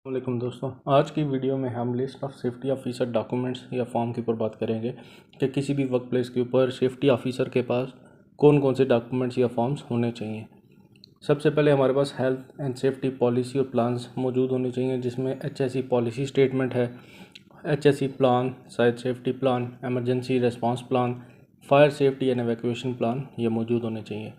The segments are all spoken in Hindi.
वालेकुम दोस्तों, आज की वीडियो में हम list of safety officer documents या फॉर्म के ऊपर बात करेंगे कि किसी भी वर्क प्लेस के ऊपर सेफ्टी ऑफिसर के पास कौन कौन से डॉक्यूमेंट्स या फॉर्म्स होने चाहिए। सबसे पहले हमारे पास हेल्थ एंड सेफ्टी पॉलिसी और प्लान्स मौजूद होने चाहिए, जिसमें HSE पॉलिसी स्टेटमेंट है, HSE plan, site safety plan, emergency response plan, fire safety and evacuation plan ये मौजूद होने चाहिए।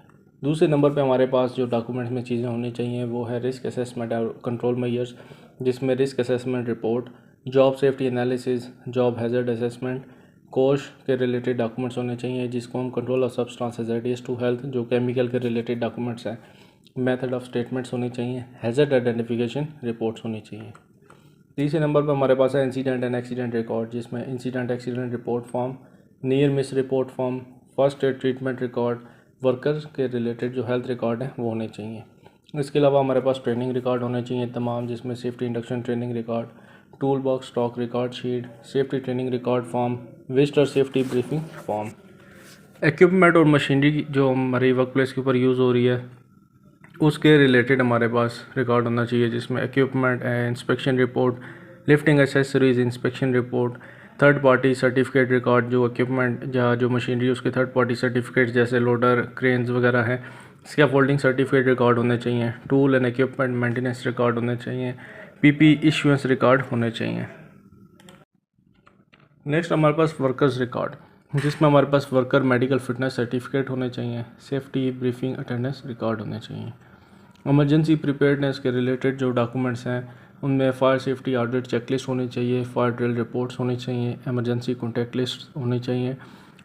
दूसरे नंबर पे हमारे पास जो डॉक्यूमेंट्स में चीज़ें होनी चाहिए वो है रिस्क असेसमेंट और कंट्रोल मेजर्स, जिसमें risk assessment report, job safety analysis, job hazard assessment, COSHH के रिलेटेड डॉक्यूमेंट्स होने चाहिए, जिसको हम control of substance hazardous to health जो केमिकल के रिलेटेड डॉक्यूमेंट्स हैं, मेथड ऑफ स्टेटमेंट्स होने चाहिए, हैज़र्ड आइडेंटिफिकेशन रिपोर्ट्स होनी चाहिए। तीसरे नंबर पर हमारे पास है इंसिडेंट एंड एक्सीडेंट रिकॉर्ड, जिसमें incident accident report form, near miss report form, first aid treatment record, workers के रिलेटेड जो हेल्थ रिकॉर्ड हैं वो होने चाहिए। इसके अलावा हमारे पास ट्रेनिंग रिकॉर्ड होने चाहिए तमाम, जिसमें safety induction training record, tool box stock record sheet, safety training record form, visitor safety briefing form. Equipment और मशीनरी जो हमारी वर्क प्लेस के ऊपर यूज़ हो रही है उसके रिलेटेड हमारे पास रिकॉर्ड होना चाहिए, जिसमें equipment inspection report, lifting accessories inspection report, third party certificate record, जो इक्विपमेंट या जो मशीनरी उसके थर्ड पार्टी सर्टिफिकेट जैसे लोडर, क्रेन्स वगैरह हैं, स्कैफोल्डिंग सर्टिफिकेट रिकॉर्ड होने चाहिए, tool and equipment maintenance record होने चाहिए, PP इशुएंस रिकॉर्ड होने चाहिए। नेक्स्ट हमारे पास वर्कर्स रिकॉर्ड, जिसमें हमारे पास वर्कर मेडिकल फिटनेस सर्टिफिकेट होने चाहिए, सेफ्टी ब्रीफिंग अटेंडेंस रिकॉर्ड होने चाहिए। इमरजेंसी प्रिपेयर्डनेस के रिलेटेड जो डॉक्यूमेंट्स हैं उनमें फायर सेफ्टी ऑडिट चेकलिस्ट होनी चाहिए, फायर ड्रिल रिपोर्ट्स होनी चाहिए, इमरजेंसी कॉन्टैक्ट लिस्ट होनी चाहिए,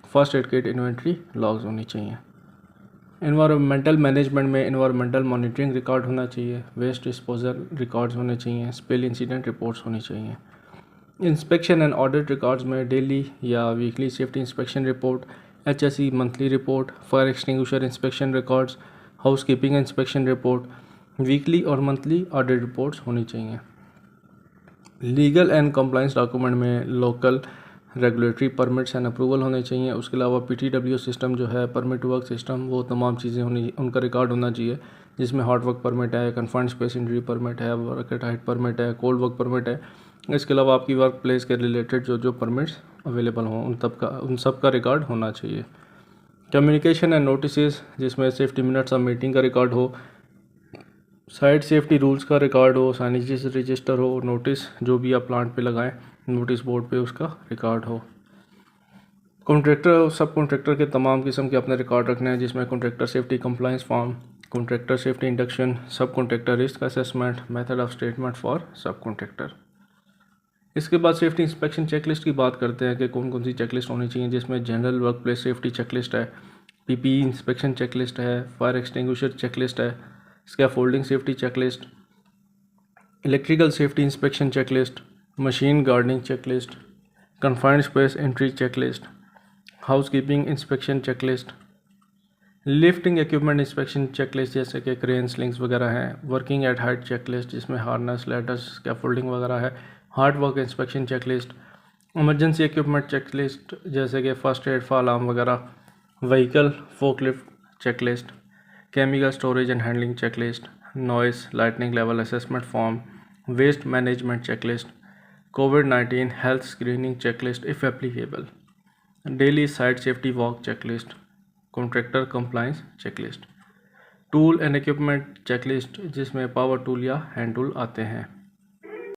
first aid kit inventory logs होनी चाहिए। एनवायरमेंटल मैनेजमेंट में एनवायरमेंटल मॉनिटरिंग रिकॉर्ड होना चाहिए, वेस्ट डिस्पोजल रिकॉर्ड्स होने चाहिए, स्पिल इंसिडेंट रिपोर्ट्स होनी चाहिए। इंस्पेक्शन एंड ऑडिट रिकॉर्ड्स में डेली या weekly safety inspection report, HSE monthly report, fire extinguisher inspection records, house keeping inspection report, weekly और मंथली ऑडिट रिपोर्ट्स होनी चाहिए। लीगल एंड कंप्लाइंस डॉक्यूमेंट में local regulatory permits and approval होने चाहिए। उसके अलावा PTW सिस्टम जो है, परमिट वर्क सिस्टम, वो तमाम चीज़ें होनी, उनका रिकॉर्ड होना चाहिए, जिसमें हॉट वर्क परमिट है, कन्फाइंड स्पेस एंट्री परमिट है, वर्क एट हाइट परमिट है, कोल्ड वर्क परमिट है। इसके अलावा आपकी वर्क प्लेस के रिलेटेड जो जो परमिट्स अवेलेबल हों उन सब का रिकॉर्ड होना चाहिए। कम्युनिकेशन एंड नोटिस, जिसमें सेफ्टी मिनट्स ऑफ मीटिंग का रिकॉर्ड हो, साइट सेफ्टी रूल्स का रिकॉर्ड हो, साइनेजेस रजिस्टर हो, नोटिस जो भी आप प्लांट पे लगाएं नोटिस बोर्ड पे उसका रिकॉर्ड हो। कॉन्ट्रैक्टर और सब कॉन्ट्रैक्टर के तमाम किस्म के अपने रिकॉर्ड रखने हैं, जिसमें contractor safety compliance form, contractor safety induction, sub contractor risk assessment, method of statement for sub contractor. इसके बाद सेफ्टी इंस्पेक्शन चेकलिस्ट की बात करते हैं कि कौन कौन सी चेकलिस्ट होनी चाहिए, जिसमें general work place safety checklist है, PPE इंस्पेक्शन चेकलिस्ट है, फायर एक्सटिंग्विशर चेकलिस्ट है, scaffolding safety checklist, electrical safety inspection checklist, machine gardening checklist, confined space entry checklist, housekeeping inspection checklist, lifting equipment inspection checklist जैसे कि क्रेन, स्लिंग्स वगैरह हैं, वर्किंग एट हाइट चेकलिस्ट जिसमें हार्नेस, लैडर्स, स्कैफोल्डिंग वगैरह है, hard work inspection checklist, emergency equipment checklist जैसे कि फर्स्ट एड, फायर अलार्म वगैरह, vehicle forklift checklist, chemical storage and handling checklist, noise lightning level assessment form, waste management checklist, COVID-19 health screening checklist if applicable, daily site safety walk checklist, contractor compliance checklist, tool and equipment checklist जिसमें पावर टूल या हैंड टूल आते हैं।